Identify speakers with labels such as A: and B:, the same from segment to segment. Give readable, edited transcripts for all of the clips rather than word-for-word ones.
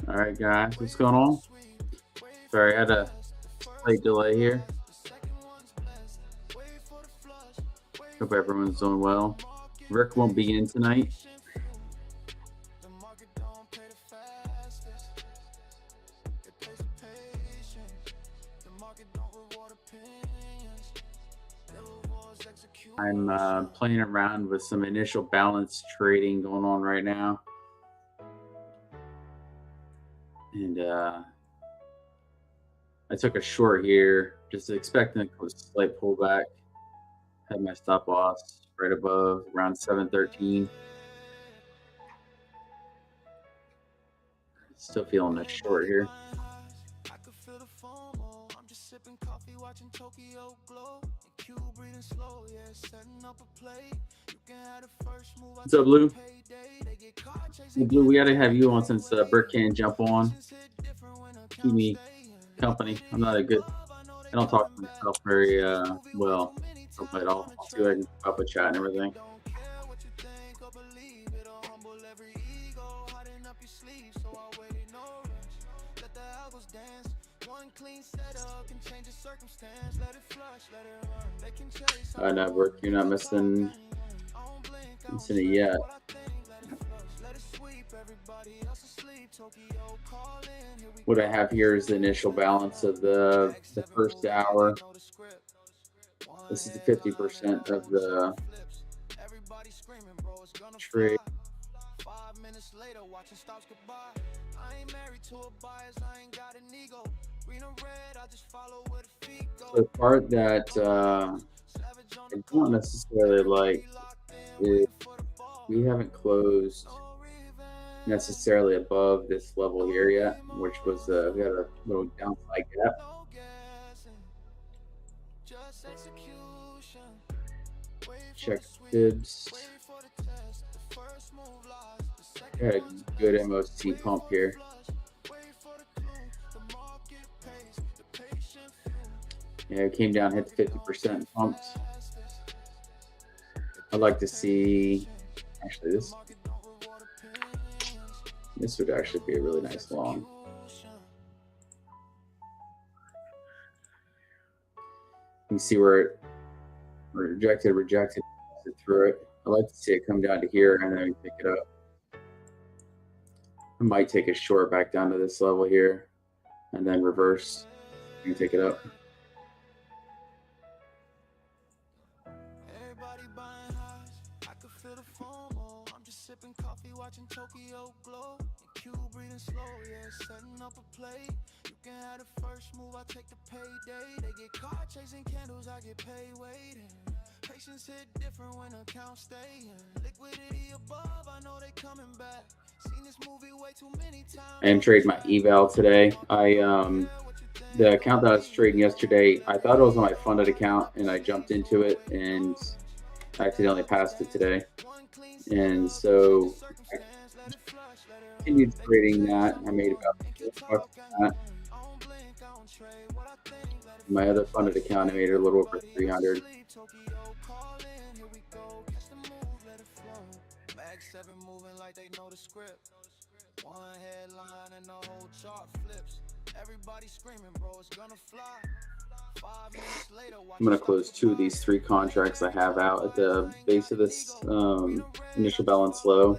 A: All right, guys, what's going on? Sorry, I had a slight delay here. Hope everyone's doing well. Rick won't be in tonight. I'm playing around with some initial balance trading going on right now. And I took a short here, just expecting a slight pullback. Had my stop loss right above around 713. Still feeling this short here. What's up, Blue? Hey, Blue, we got to have you on since Brick can't jump on. Keep me company. I don't talk to myself very well, but I'll see if I can keep up with chat and everything. Network, you're not missing it yet. What I have here is the initial balance of the first hour. This is the 50% of the trade. The part that I don't necessarily like is we haven't closed necessarily above this level here yet, which was we had a little downside gap. Check fibs. Had a good MOC pump here. Yeah, it came down, hit the 50% pumps. I'd like to see, actually, this would actually be a really nice long. You see where it rejected through it. I'd like to see it come down to here and then pick it up. I might take a short back down to this level here and then reverse and take it up. I am trading my eval today. The account that I was trading yesterday, I thought it was on my funded account and I jumped into it and accidentally passed it today. And so I continued trading that. I made about $4 on that. My other funded account, I made a little over 300. I'm going to close 2 of these 3 contracts I have out at the base of this initial balance low.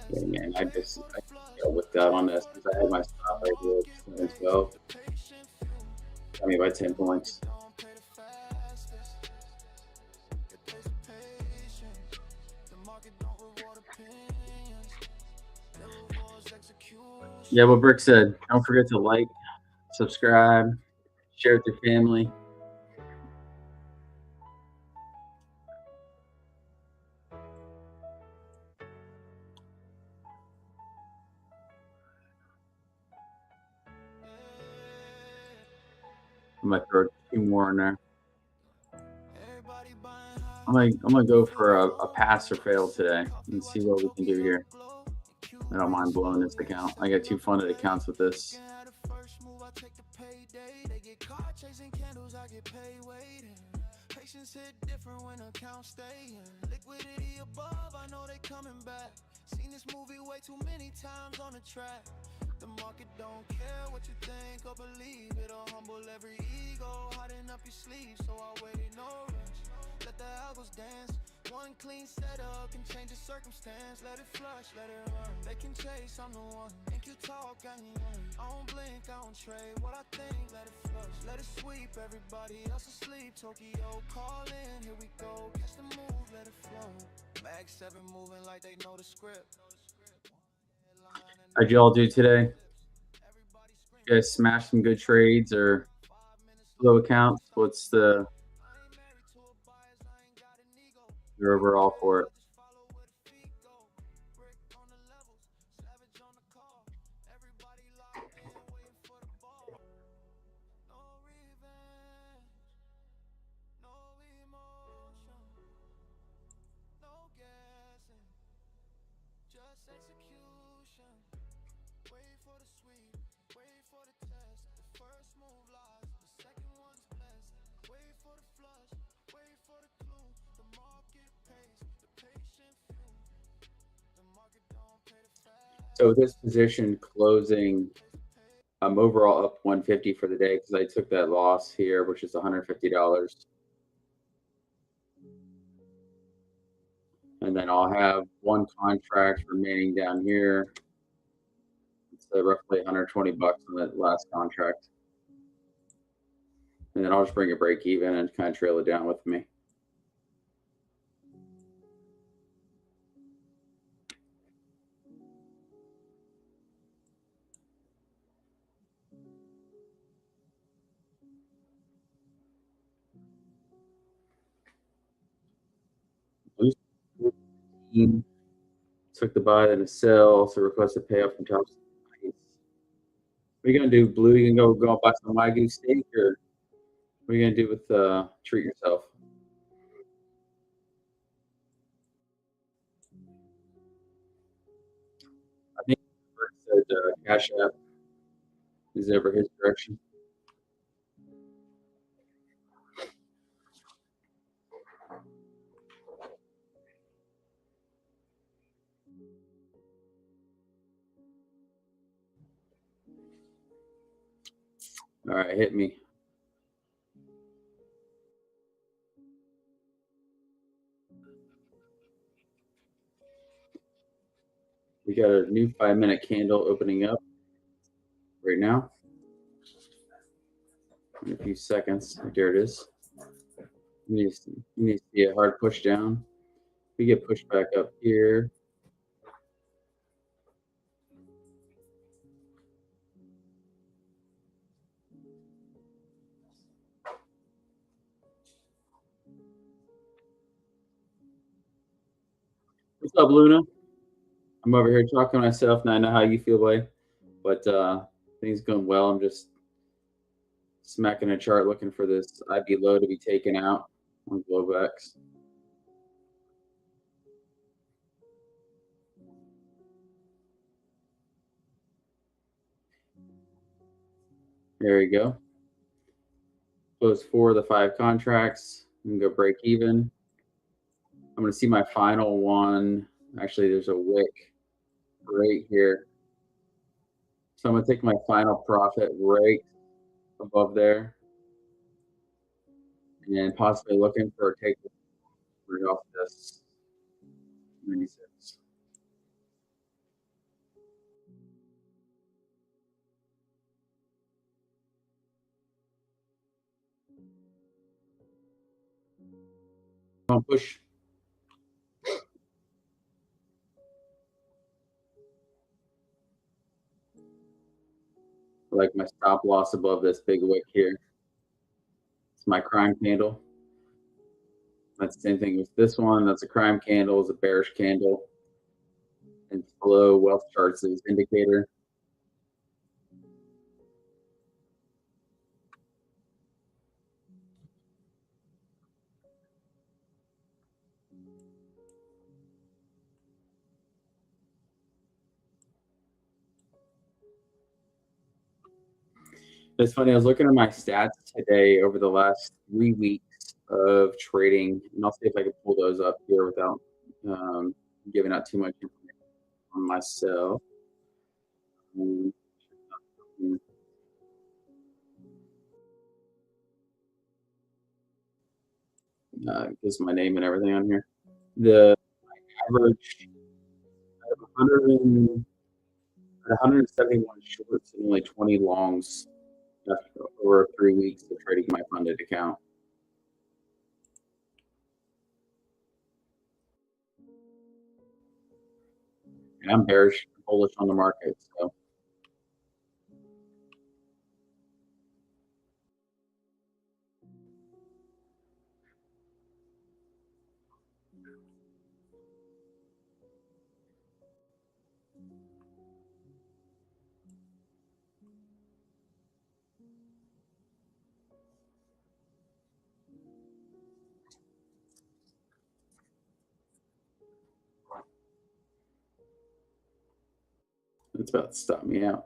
A: Yeah, man, I dealt with that on this because I had my stop right here as well. Got me by 10 points. Yeah, what Brick said, don't forget to like, subscribe, share with your family. I might throw 2 more in there. I'm gonna go for a pass or fail today and see what we can do here. I don't mind blowing this account. I got 2 funded accounts with this.
B: Patience hit different when accounts stay in liquidity above. I know they coming back. Seen this movie way too many times on the track. The market don't care what you think or believe. It'll humble every ego, hiding up your sleeve. So I wait, no rush. Let the algos dance. One clean setup can change the circumstance. Let it flush, let it run. They can chase, I'm the one. NQ talk, I ain't one. I don't blink, I don't trade. What I think, let it flush. Let it sweep, everybody else asleep. Tokyo, call in, here we go. Catch the move, let it flow. Mag 7 moving like they know the script.
A: How'd you all do today? You guys smash some good trades or slow accounts? What's the your overall for it? So this position closing, I'm overall up 150 for the day because I took that loss here, which is $150. And then I'll have one contract remaining down here. It's roughly 120 bucks on that last contract. And then I'll just bring a break even and kind of trail it down with me. Took the buy and a sell, so requested payoff from top. What are you gonna do, Blue? You can go buy some Wagyu steak, or what are you gonna do with treat yourself? I think Bert said Cash App is over his direction. All right, hit me. We got a new 5-minute candle opening up right now. In a few seconds. There it is. You need to see a hard push down. We get pushed back up here. What's up, Luna? I'm over here talking to myself, and I know how you feel, boy. But things going well. I'm just smacking a chart looking for this IB low to be taken out on Globex. There you go. Close 4 of the 5 contracts. I'm gonna go break even. I'm gonna see my final one. Actually, there's a wick right here. So I'm gonna take my final profit right above there, and possibly looking for a take right off this 96. Come on, push. Like my stop loss above this big wick here. It's my crime candle. That's the same thing with this one. That's a crime candle, is a bearish candle. And below wealth charts is indicator. It's funny. I was looking at my stats today over the last 3 weeks of trading, and I'll see if I can pull those up here without um, giving out too much information on myself. Um, Gives my name and everything on here. The average 100 171 shorts and only 20 longs after over 3 weeks of trading my funded account. And I'm bearish, bullish on the market. So it's about to stop me out.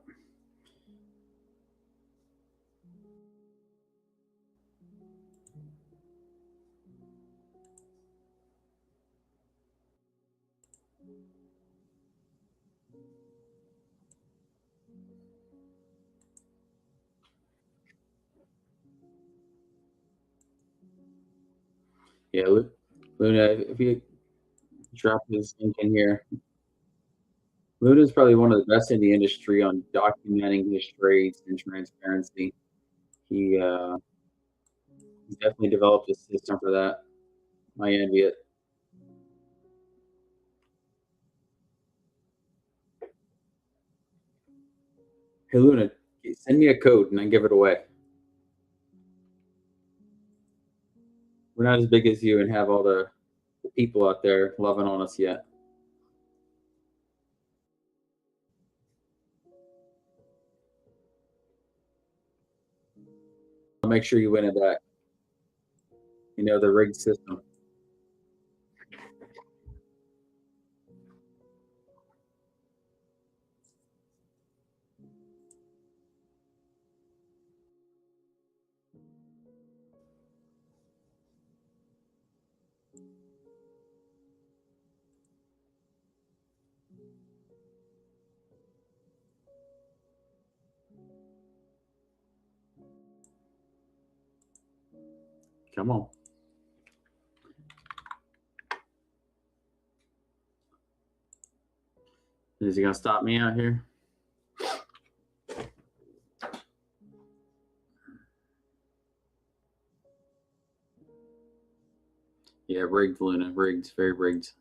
A: Yeah, Luna, if you drop this link in here, Luna is probably one of the best in the industry on documenting his trades and transparency. He definitely developed a system for that. I envy it. Hey Luna, send me a code and I give it away. We're not as big as you and have all the people out there loving on us yet. I'll make sure you win it back. You know, the rigged system. Come on. Is he gonna stop me out here? Yeah, rigged Luna, rigged, very rigged.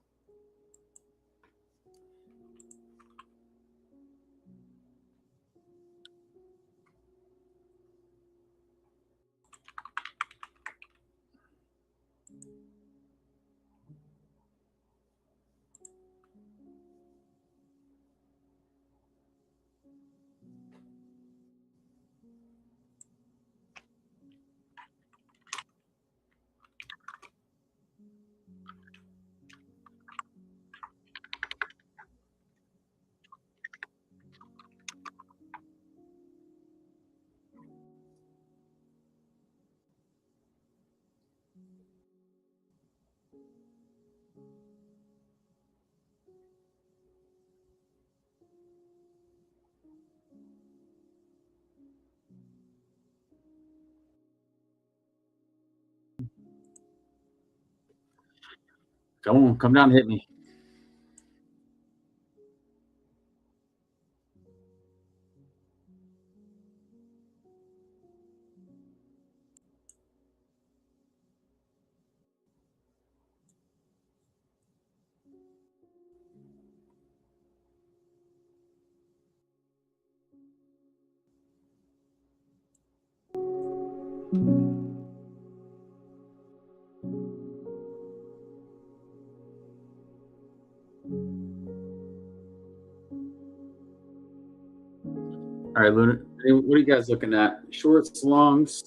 A: Come on, come down and hit me. All right, Luna, what are you guys looking at? Shorts, longs?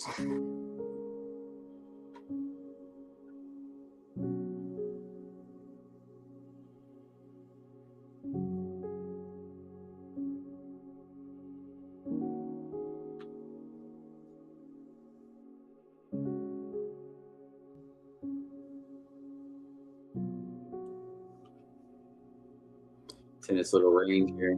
A: It's in its little range here.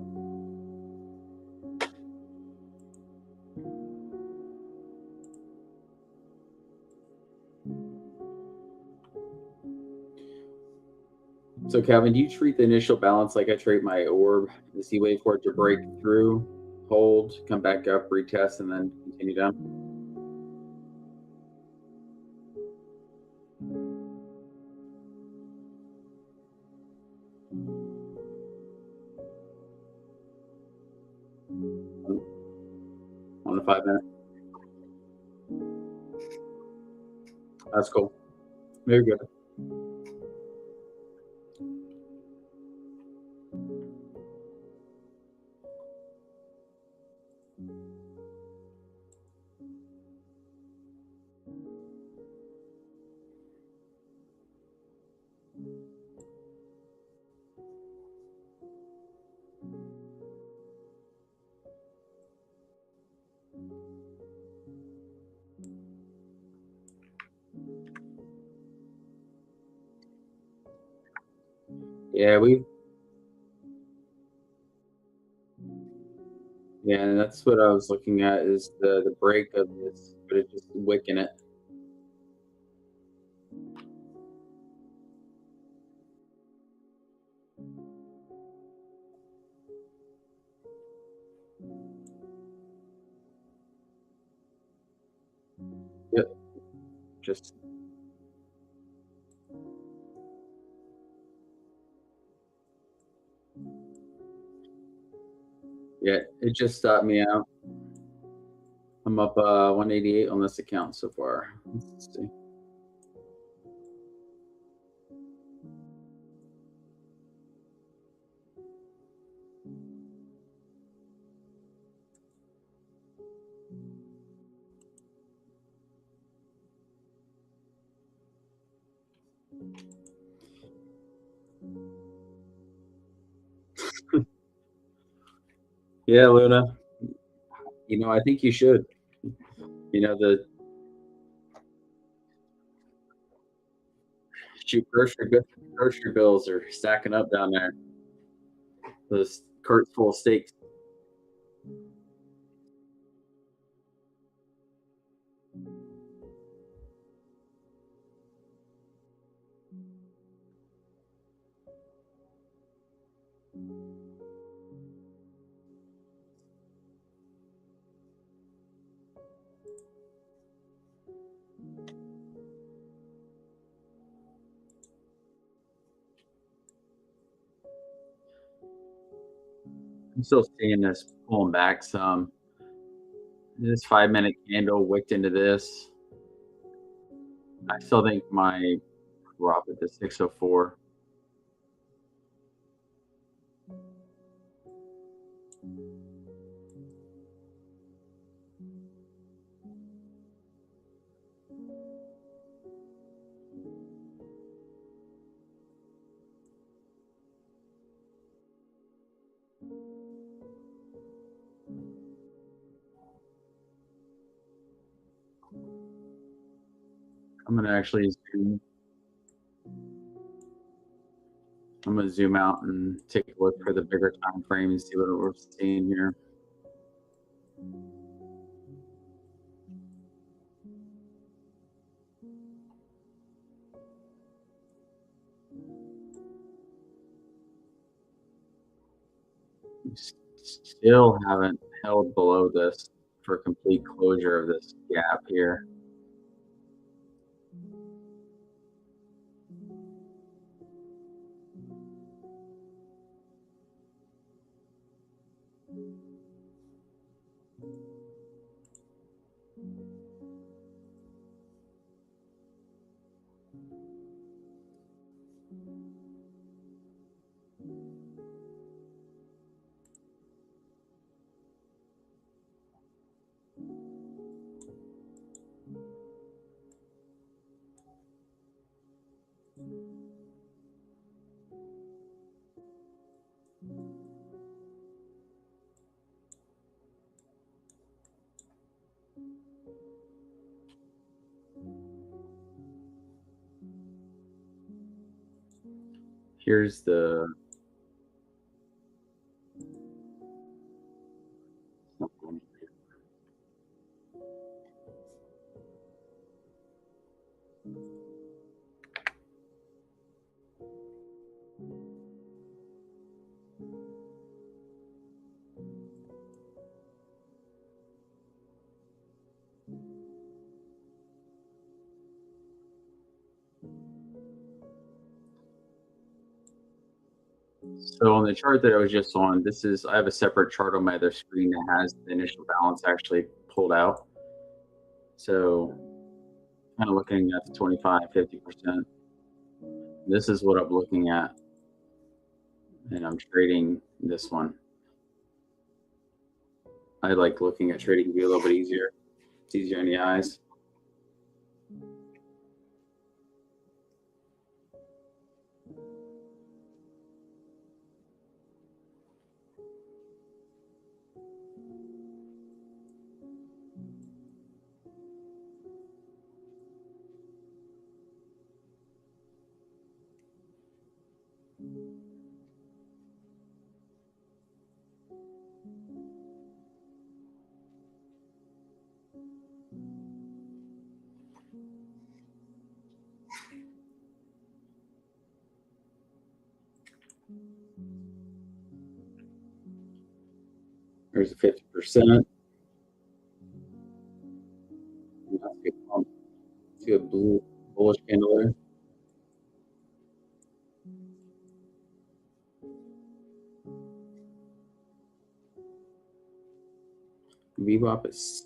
A: So Calvin, do you treat the initial balance like I treat my orb? The C wave for it to break through, hold, come back up, retest, and then continue down? On the 5 minute. That's cool. Very good. Yeah, and that's what I was looking at is the break of this, but it's just wicking it. Yep. Just yeah, it just stopped me out. I'm up 188 on this account so far. Let's see. Yeah, Luna. I think you should. The shoot grocery bills are stacking up down there. Those carts full of steaks. I'm still seeing this pulling back some. This 5 minute candle wicked into this. I still think my drop at the 604. I'm gonna actually zoom. I'm gonna zoom out and take a look for the bigger time frame and see what we're seeing here. Still haven't held below this for complete closure of this gap here. Here's the So on the chart that I was just on, I have a separate chart on my other screen that has the initial balance actually pulled out. So kind of looking at the 25, 50%. This is what I'm looking at, and I'm trading this one. I like looking at trading view a little bit easier. It's easier in the eyes. There's a 50%. See a blue bullish candle there. VWAP is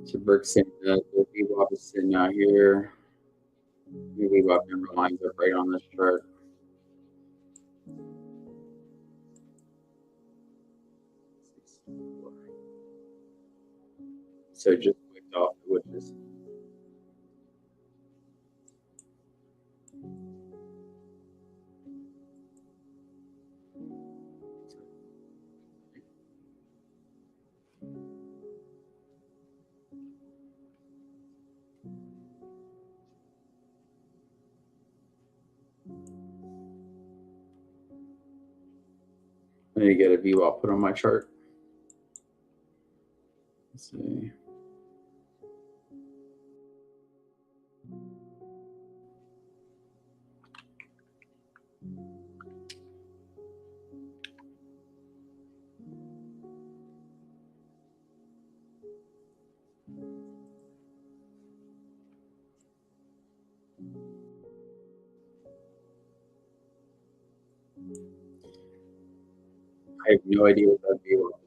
A: so Burke's saying that the VWAP is sitting out here. The VWAP number lines up right on this chart. So just clicked off the witches. I need to get a VWAP put on my chart. Let's see. I have no idea what that VWAP is.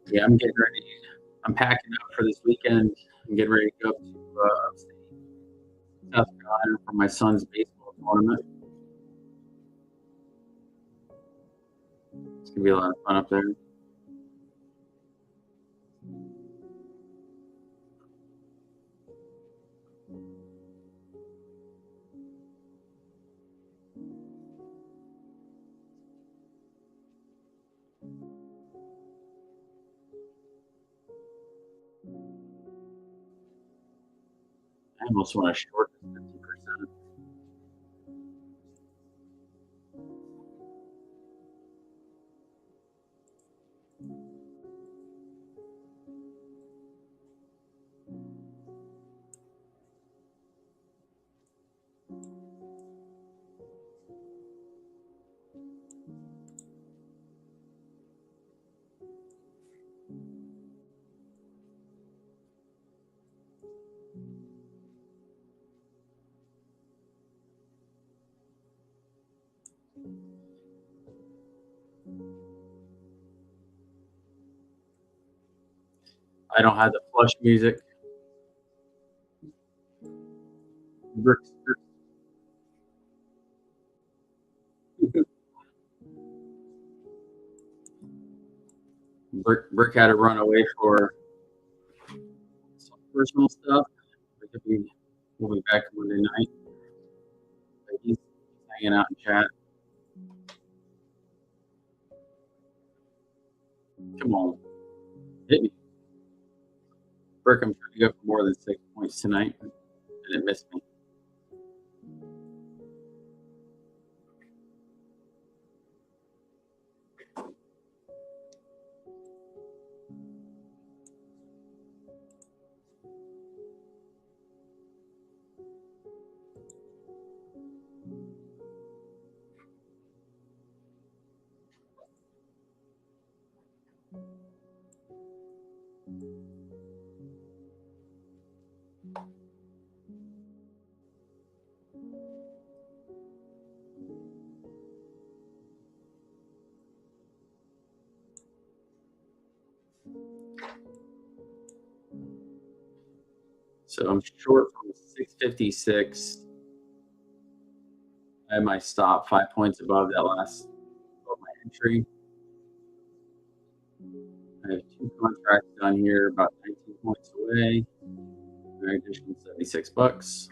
A: Yeah, I'm getting ready. I'm packing up for this weekend. I'm getting ready to go up to upstate South Carolina for my son's baseball tournament. It's gonna be a lot of fun up there. I almost want to short this 50%. I don't have the flush music. Brick had to run away for some personal stuff. We'll be back Monday night. But he's hanging out in chat. Come on, hit me. Brick, I'm trying to go for more than 6 points tonight, and it missed me. So I'm short from 656. I have my stop 5 points above that last above my entry. I have 2 contracts done here, about 19 points away. An additional $76.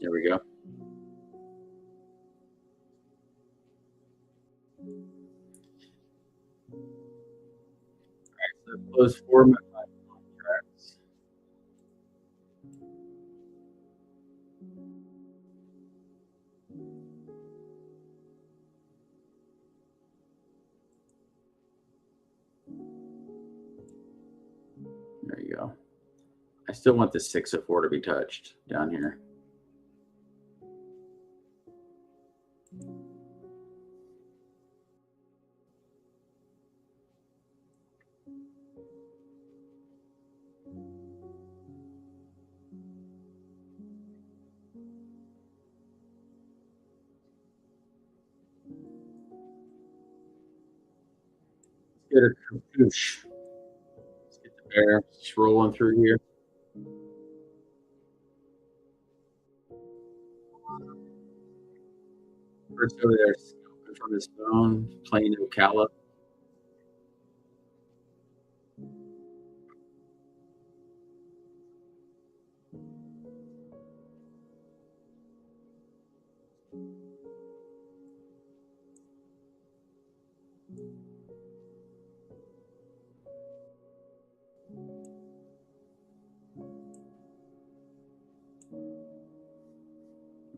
A: There we go. All right, so I've closed 4 of my 5 contracts. There you go. I still want the 604 to be touched down here. Let's get a caboose. Let's get the bear just rolling through here. First over there, scalping from his phone, playing Ocala.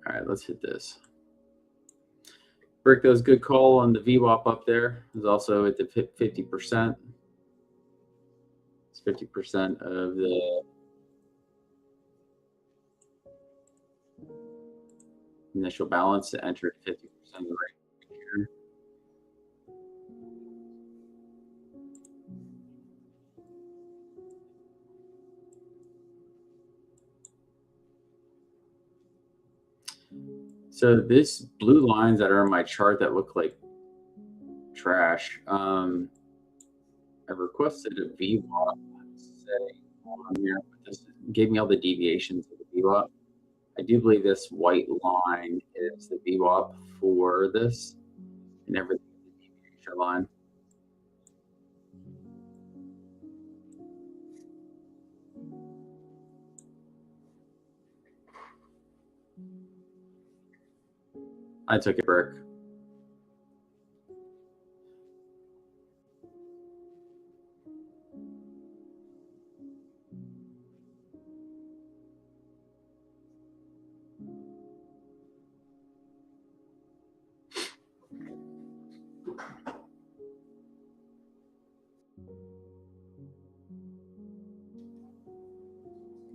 A: All right, let's hit this. Brick, that was a good call on the VWAP up there. It was also at the 50%. It's 50% of the initial balance to enter 50% of the rate here. So this blue lines that are in my chart that look like trash, I requested a VWAP setting on here. This gave me all the deviations of the VWAP. I do believe this white line is the VWAP for this, and everything is the deviation line. I took a brick.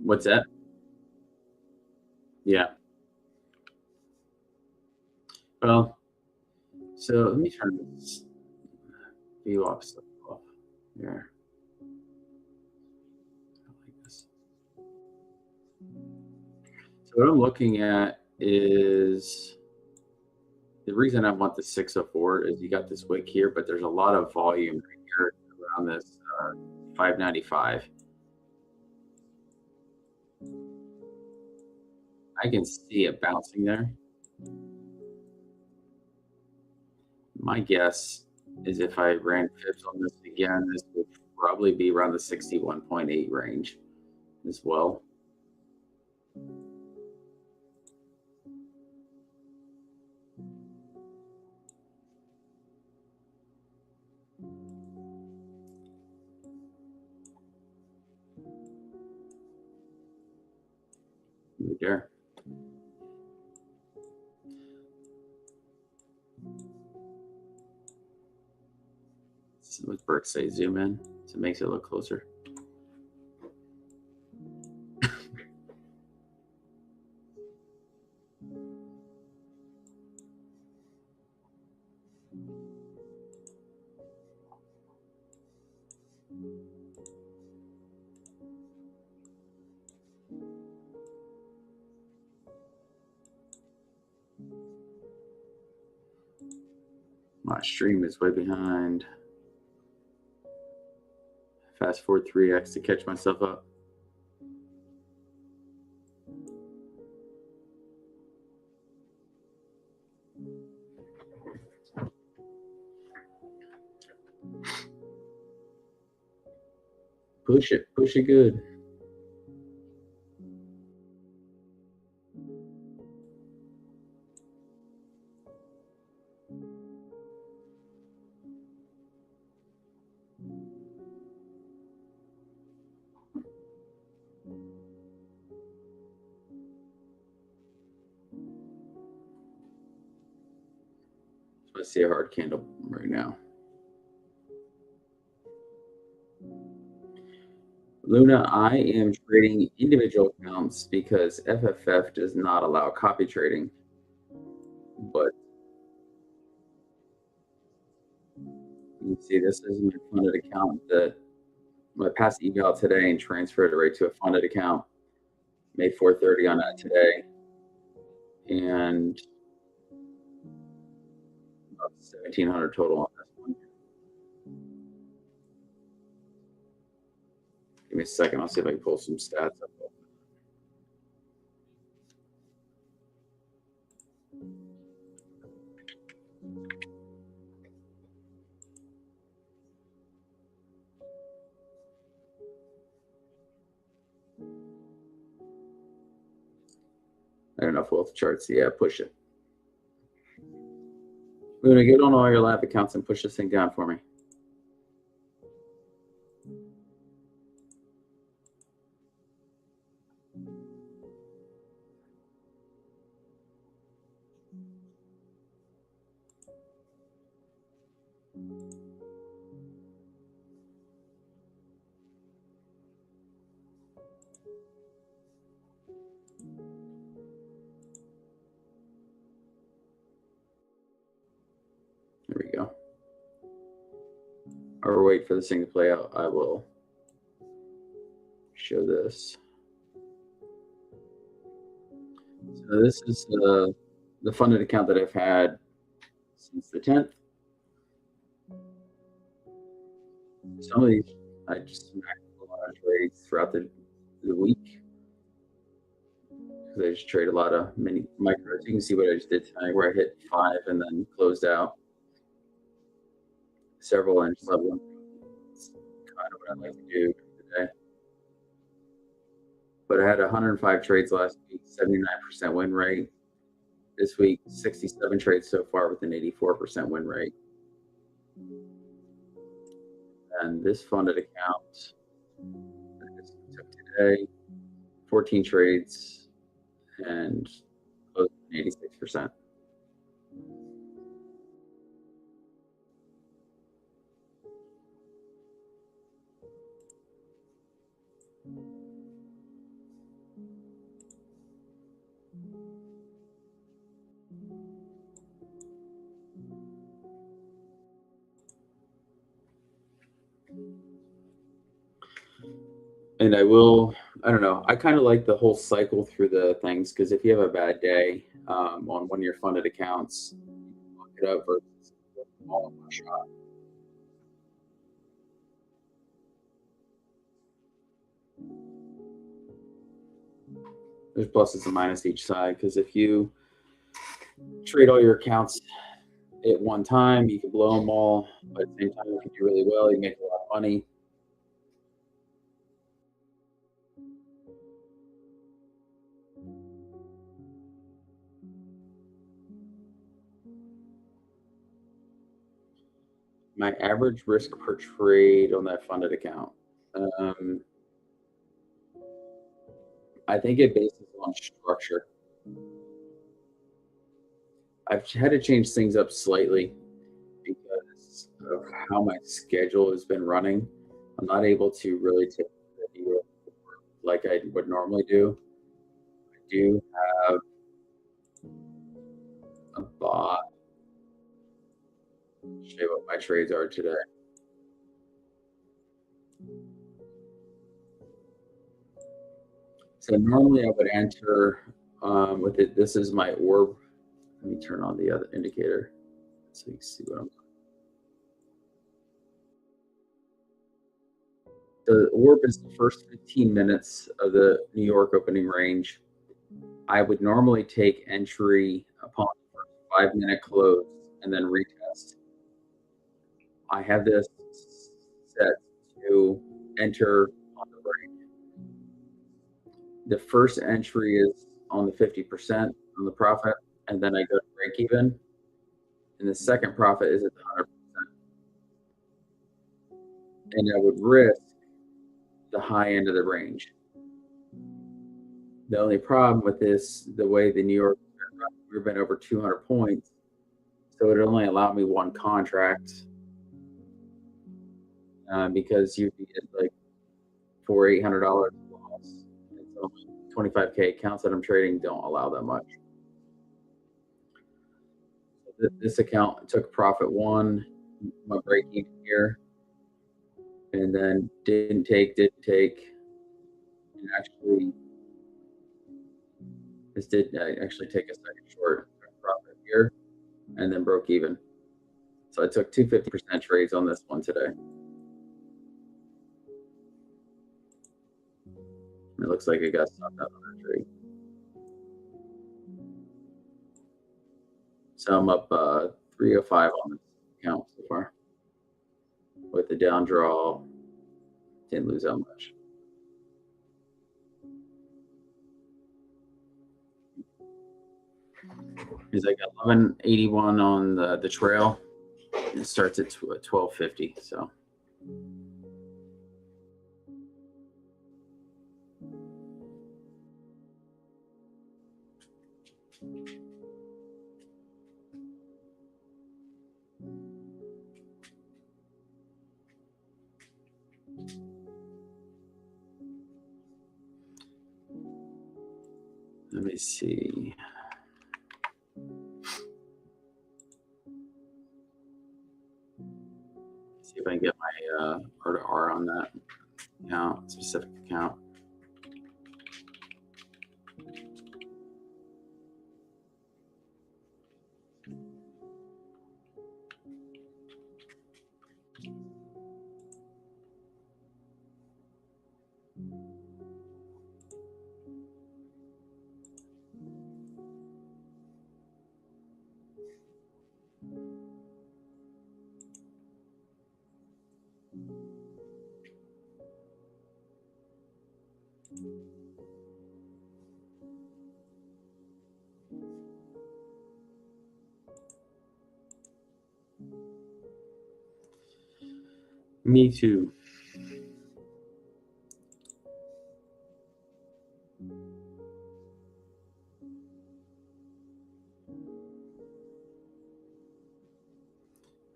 A: What's that? Yeah. Well, so let me turn this VWAP stuff off here. Like this. So what I'm looking at is the reason I want the 604 is you got this wick here, but there's a lot of volume right here around this 595. I can see it bouncing there. My guess is if I ran fibs on this again, this would probably be around the 61.8 range as well. Right there. So what Burke say, zoom in, so it makes it look closer. My stream is way behind. Fast forward 3x to catch myself up. Push it good. Let's see a hard candle right now. Luna, I am trading individual accounts because FFF does not allow copy trading. But you can see this is my funded account that I passed eval today and transferred it right to a funded account. Made 430 on that today. And about 1,700 total on this one. Give me a second. I'll see if I can pull some stats up. I don't know if wealth charts. Yeah, push it. We're going to get on all your live accounts and push this thing down for me. There we go. Or wait for this thing to play out. I will show this. So this is the funded account that I've had since the 10th. Some of these I just smacked a lot of trades throughout the week because I just trade a lot of mini micros. You can see what I just did tonight, where I hit 5 and then closed out several and just level. It's kind of what I like to do today. But I had 105 trades last week, 79% win rate. This week, 67 trades so far with an 84% win rate. And this funded account that I just took today, 14 trades and closed at 86%. And I don't know, I kind of like the whole cycle through the things, because if you have a bad day on one of your funded accounts, it up versus all in one shot. There's pluses and minuses each side, because if you trade all your accounts at one time, you can blow them all, but at the same time, you can do really well. You make a lot of money. My average risk per trade on that funded account, I think it bases on structure. I've had to change things up slightly because of how my schedule has been running. I'm not able to really take the deal like I would normally do. I do have a bot. Show you what my trades are today. So normally I would enter with it. This is my orb. Let me turn on the other indicator so you can see what I'm doing. The orb is the first 15 minutes of the New York opening range. I would normally take entry upon the first 5-minute close and then retest. I have this set to enter on the break. The first entry is on the 50% on the profit, and then I go to break even. And the second profit is at the 100%. And I would risk the high end of the range. The only problem with this, the way the New York, we've been over 200 points, so it only allowed me one contract because you'd be at like $800 loss. It's only 25K accounts that I'm trading don't allow that much. So this account took profit one, my break even here, and then didn't take, and actually this did actually take a second short profit here, and then broke even. So I took 2 50% trades on this one today. It looks like it got stopped out on that trade. So I'm up 305 on this account so far. With the down draw, didn't lose that much. He's like 1181 on the trail. It starts at 1250. So let me see. See if I can get my R to R on that account, specific account. Me too.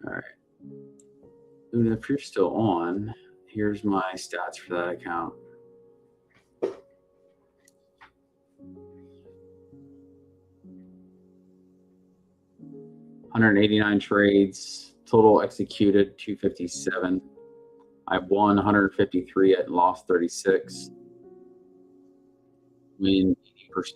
A: All right. And if you're still on, here's my stats for that account. $189 trades, total executed 257. I won 153 and lost 36. Win 80%.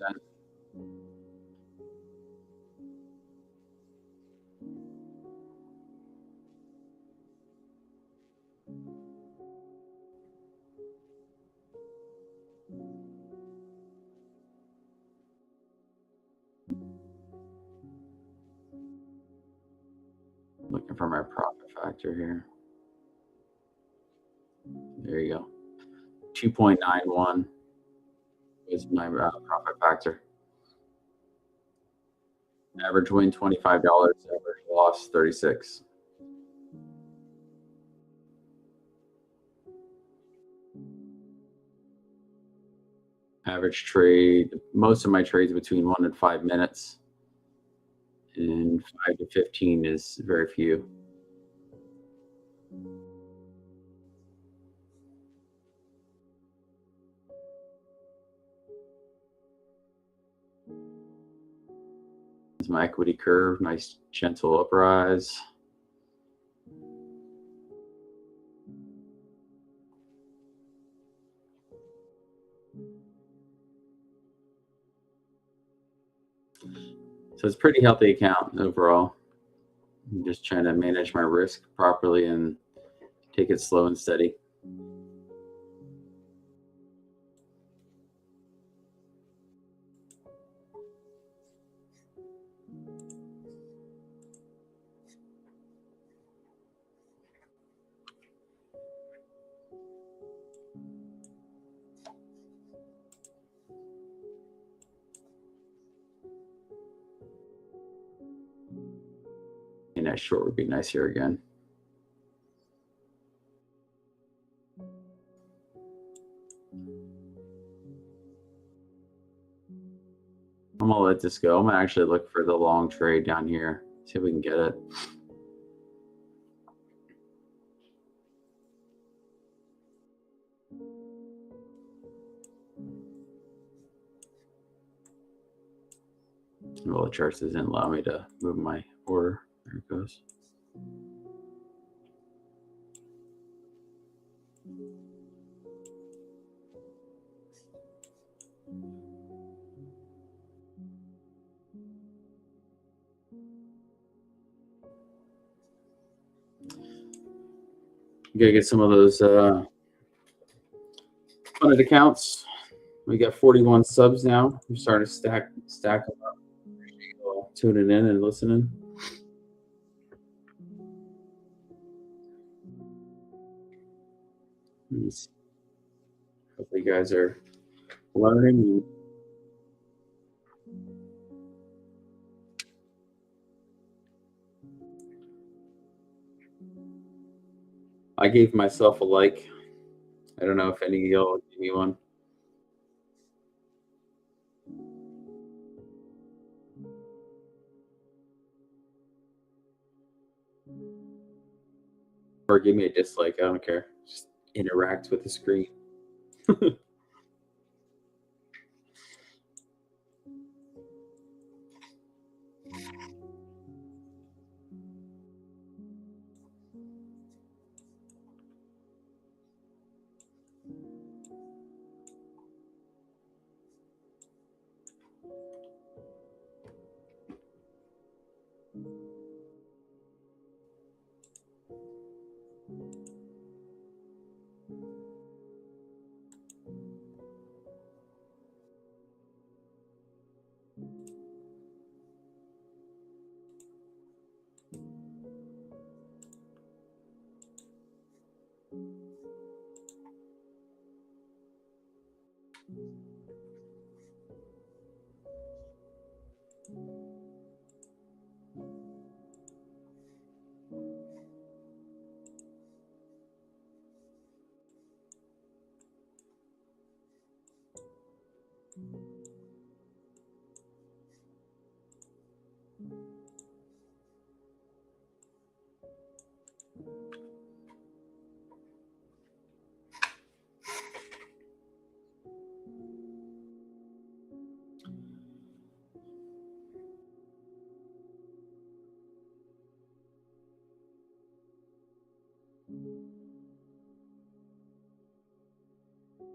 A: looking for my profit factor here. There you go. 2.91 is my profit factor. Average win $25, average loss 36. Average trade, most of my trades between 1 and 5 minutes, and 5 to 15 is very few. This is my equity curve, nice gentle uprise. So it's a pretty healthy account overall. I'm just trying to manage my risk properly and take it slow and steady. A nice short would be nice here again. I'm gonna let this go. I'm gonna actually look for the long trade down here. See if we can get it. Well, the charts doesn't allow me to move my order. There it goes. You gotta get some of those funded accounts. We got 41 subs now. We're starting to stack them up. Tuning in and listening. Hopefully you guys are learning. I gave myself a like. I don't know if any of y'all give me one. Or give me a dislike. I don't care. Just interact with the screen.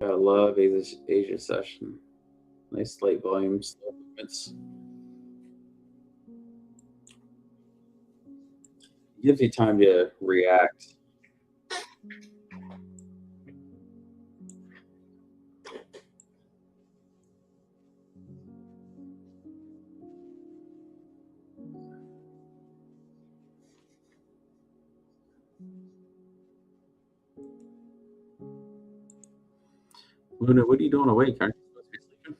A: I love Asia session. Nice light volume, slow movements. Gives you time to react. Luna, what are you doing awake? Aren't you supposed to be sleeping?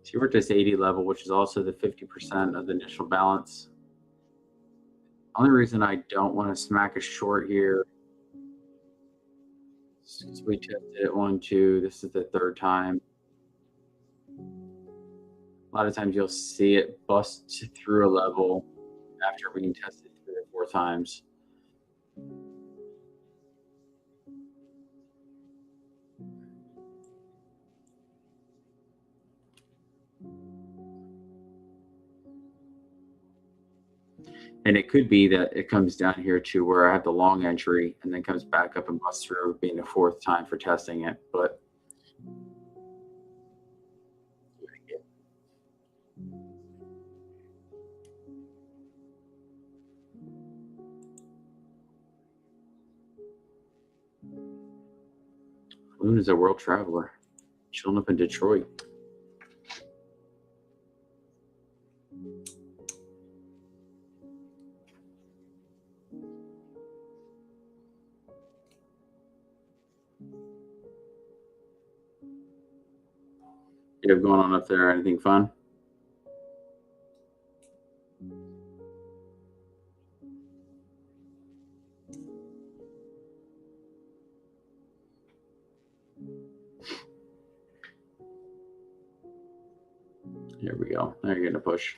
A: So you worked this 80 level, which is also the 50% of the initial balance. Only reason I don't want to smack a short here is we tested it 1, 2. This is the third time. A lot of times you'll see it bust through a level after being tested 3 or 4 times. And it could be that it comes down here to where I have the long entry and then comes back up and busts through, being the 4th time for testing it. But Loon is a world traveler, chilling up in Detroit. You have going on up there? Anything fun? Here we go. Now you're getting a push.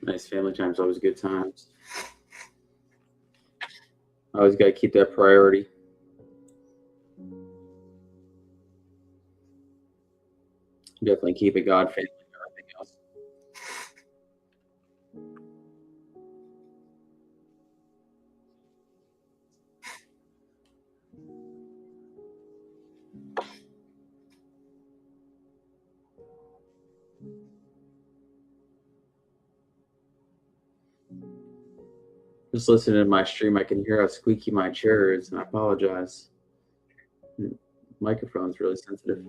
A: Nice family time's always good times. Always got to keep that priority. Definitely keep it God, family, and everything else. Just listening to my stream, I can hear how squeaky my chair is, and I apologize. Microphone's really sensitive.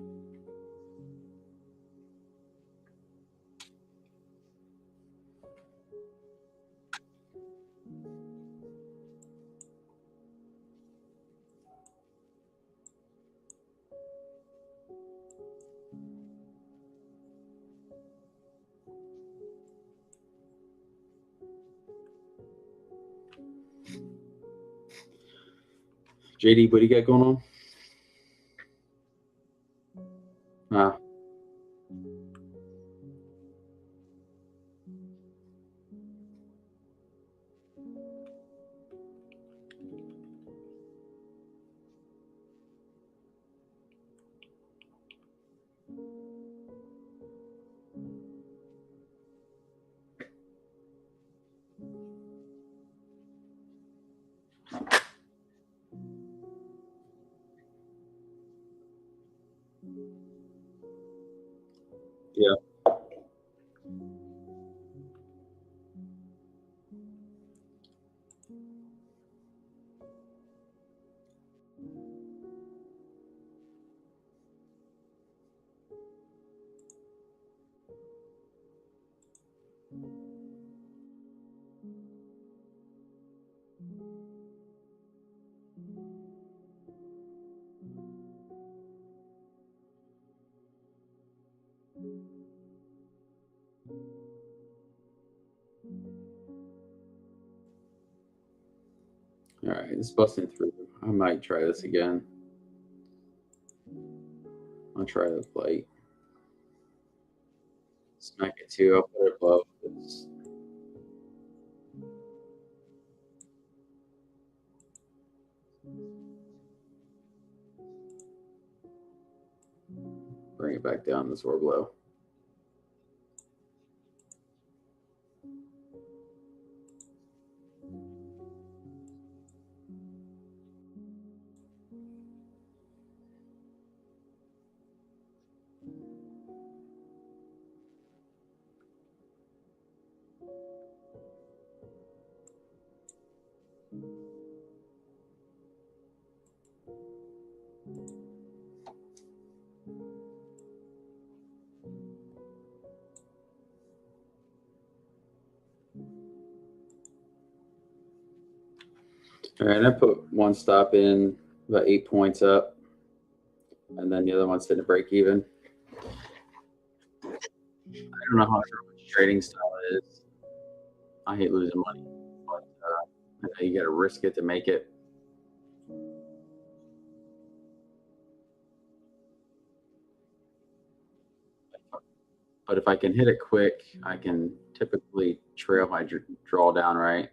A: JD, what do you got going on? Yeah. All right, it's busting through. I might try this again. I'll try the plate. Smack it too. I'll put it above. Bring it back down this orb low. All right, I put one stop in about 8 points up, and then the other one's sitting at break even. I don't know how much trading style is. I hate losing money, but I know you got to risk it to make it. But if I can hit it quick, I can typically trail my drawdown right.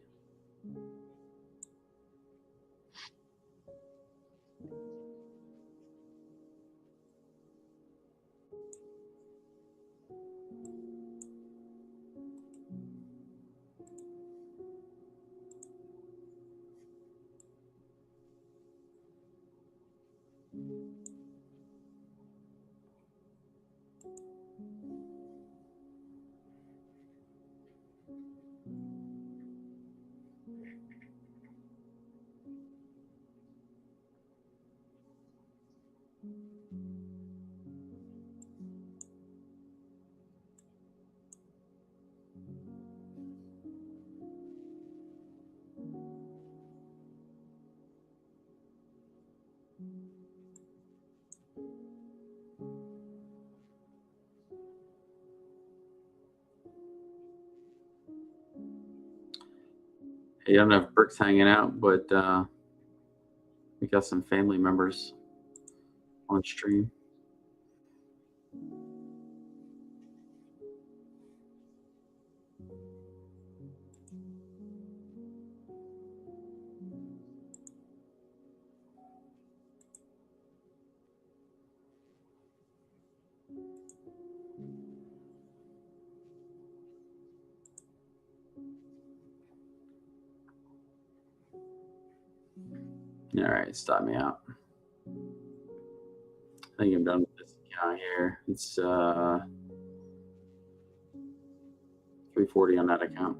A: I don't have bricks hanging out, but we got some family members on stream. All right, stop me out. I think I'm done with this account here. It's 340 on that account.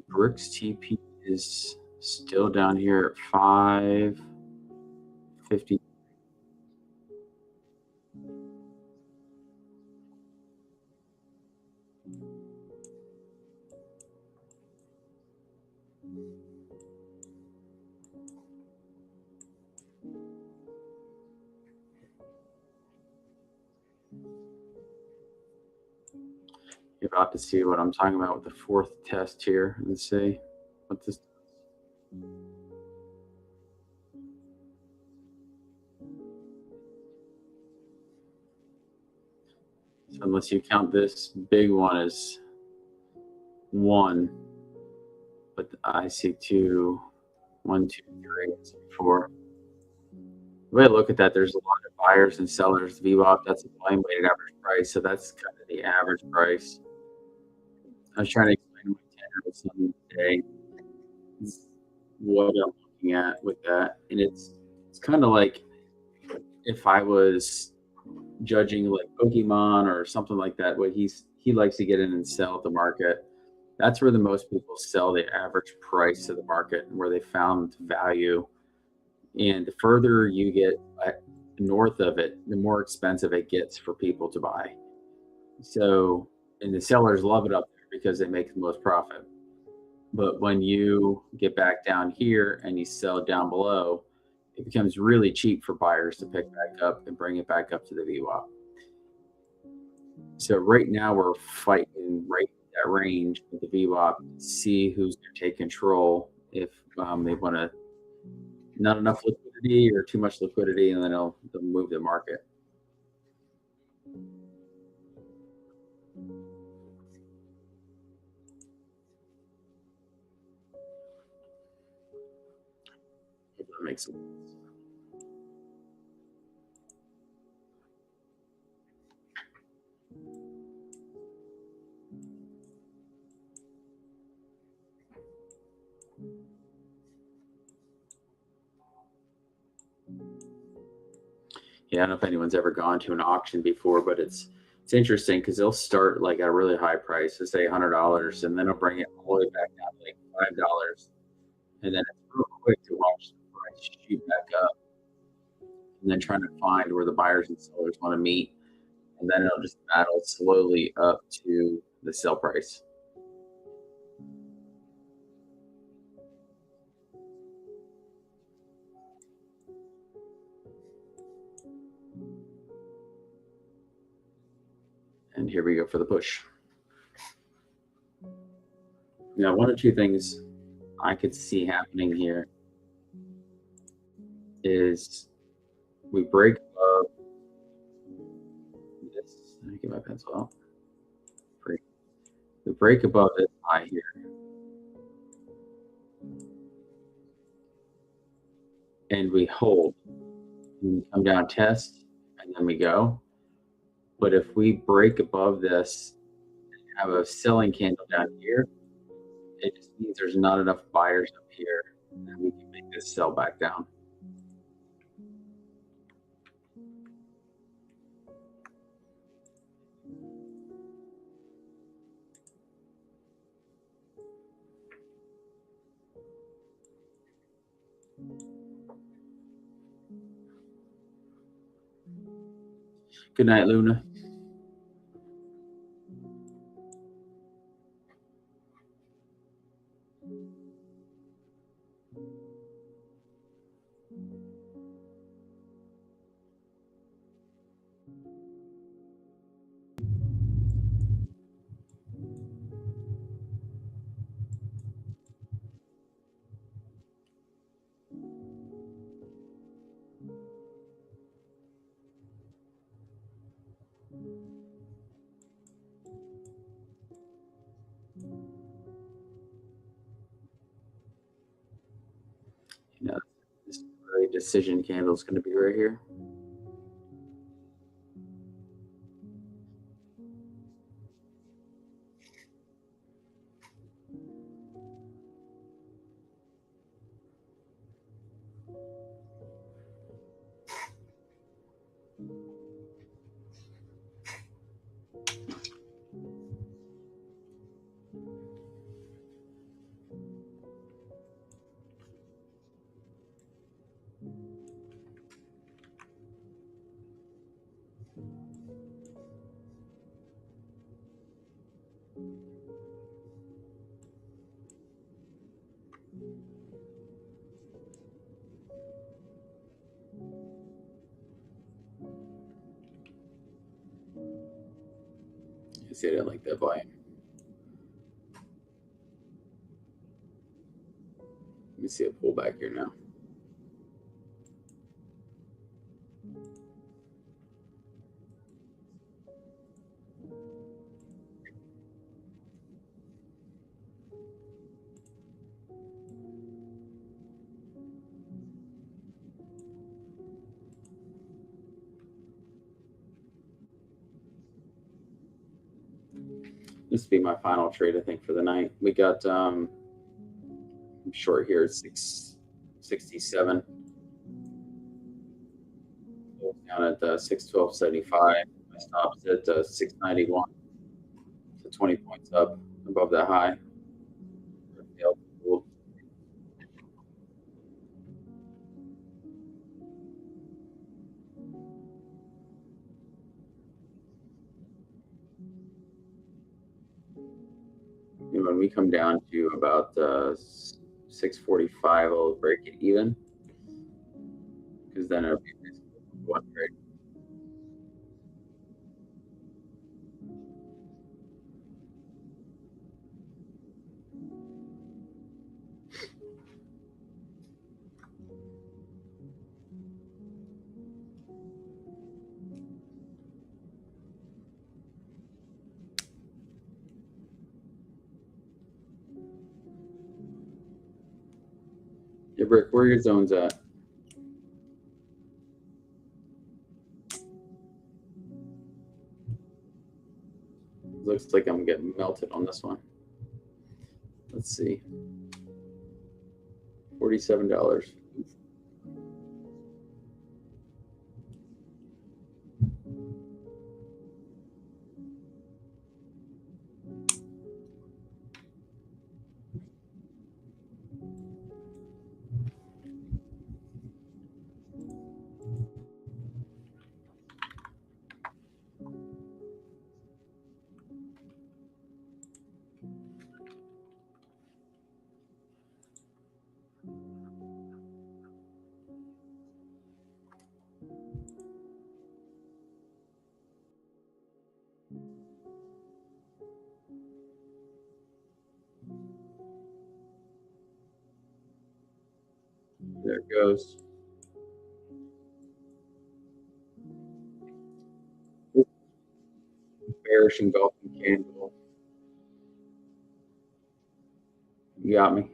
A: Brooks TP is still down here at 550. You're about to see what I'm talking about with the fourth test here. Let's see what this. So unless you count this big one as 1, but I see 2, 1, 2, 3, 4. The way I look at that, there's a lot of buyers and sellers. VWAP, that's a volume weighted average price, so that's kind of the average price. I was trying to explain to my tenor with something today what I'm looking at with that, and it's kind of like if I was judging like Pokemon or something like that, what he likes to get in and sell at the market. That's where the most people sell the average price to the market and where they found value. And the further you get north of it, the more expensive it gets for people to buy. So, and the sellers love it up there because they make the most profit. But when you get back down here and you sell down below, it becomes really cheap for buyers to pick back up and bring it back up to the VWAP. So right now we're fighting right in that range with the VWAP to see who's going to take control if they want to not enough liquidity or too much liquidity, and then they'll move the market. If that makes sense. Yeah, I don't know if anyone's ever gone to an auction before, but it's interesting because they'll start like at a really high price, let's say $100, and then they'll bring it all the way back down to like $5, and then it's real quick to watch the price shoot back up, and then trying to find where the buyers and sellers want to meet, and then it'll just battle slowly up to the sell price. And here we go for the push. Now, one or two things I could see happening here is we break above this. Let me get my pencil out. We break above this high here. And we hold. And we come down, test, and then we go. But if we break above this and have a selling candle down here, it just means there's not enough buyers up here and we can make this sell back down. Good night, Luna. You know, this really decision candle is going to be right here. see, I didn't like that volume. Let me see a pullback here now. This will be my final trade, I think, for the night. We got short here at 667. Down at 612.75. My stops at 691. So 20 points up above that high. And when we come down to about 645, I'll break it even, because then it'll be one trade. Yeah, Brick, where are your zones at? Looks like I'm getting melted on this one. Let's see. $47. There it goes. Bearish engulfing candle. You got me.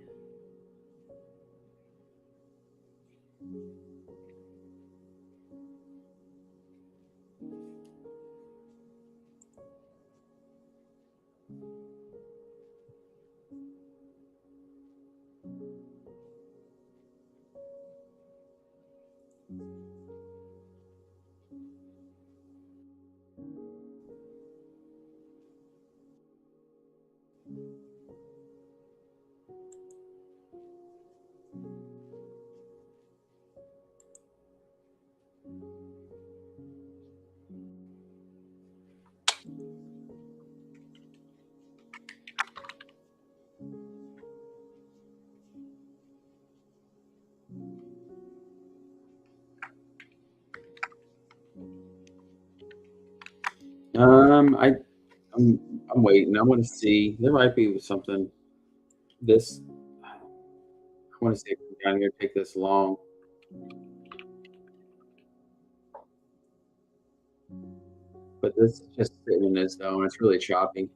A: I'm waiting. I want to see. There might be something. This, I want to see if I'm going to take this long. But this is just sitting in this zone. It's really choppy.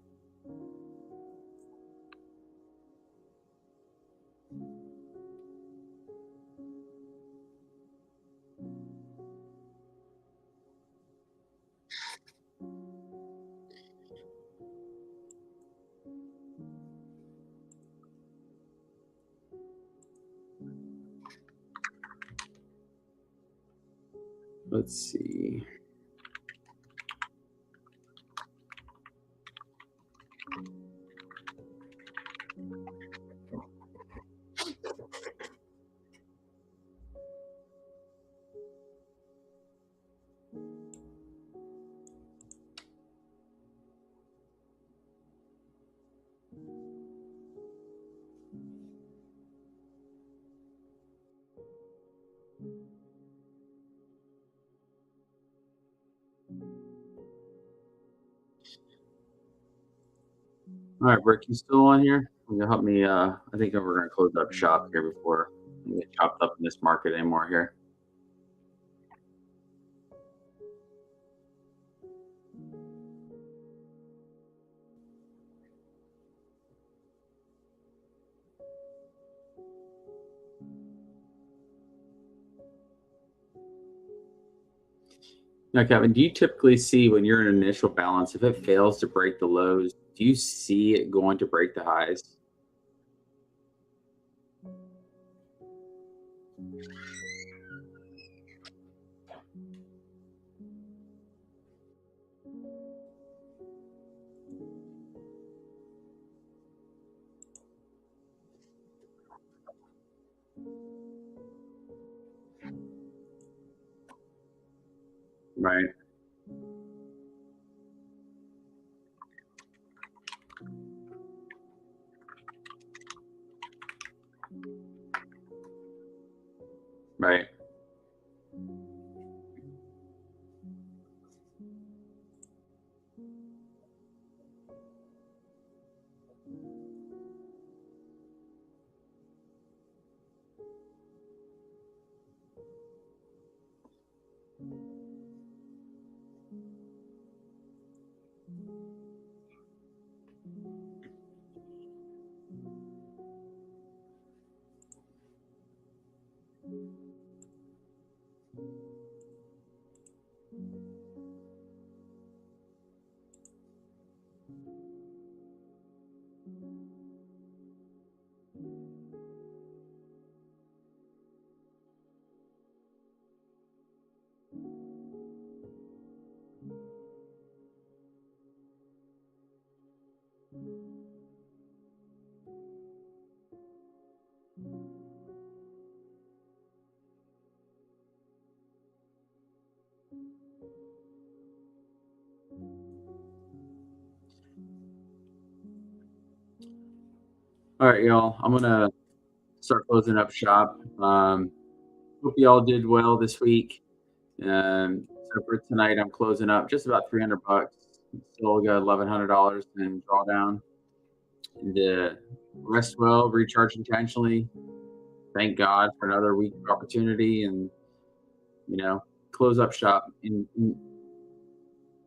A: Let's see. All right, Rick, you still on here? You gonna help me? I think we're gonna close up shop here before we get chopped up in this market anymore here. Now, Kevin, do you typically see when you're in initial balance, if it fails to break the lows, do you see it going to break the highs? Right, right. All right, y'all. I'm gonna start closing up shop. Hope you all did well this week. So for tonight, I'm closing up just about $300. Still got $1,100 in drawdown. And rest well, recharge intentionally. Thank God for another week of opportunity, and you know, close up shop and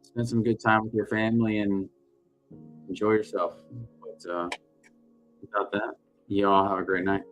A: spend some good time with your family and enjoy yourself. But without that, you all have a great night.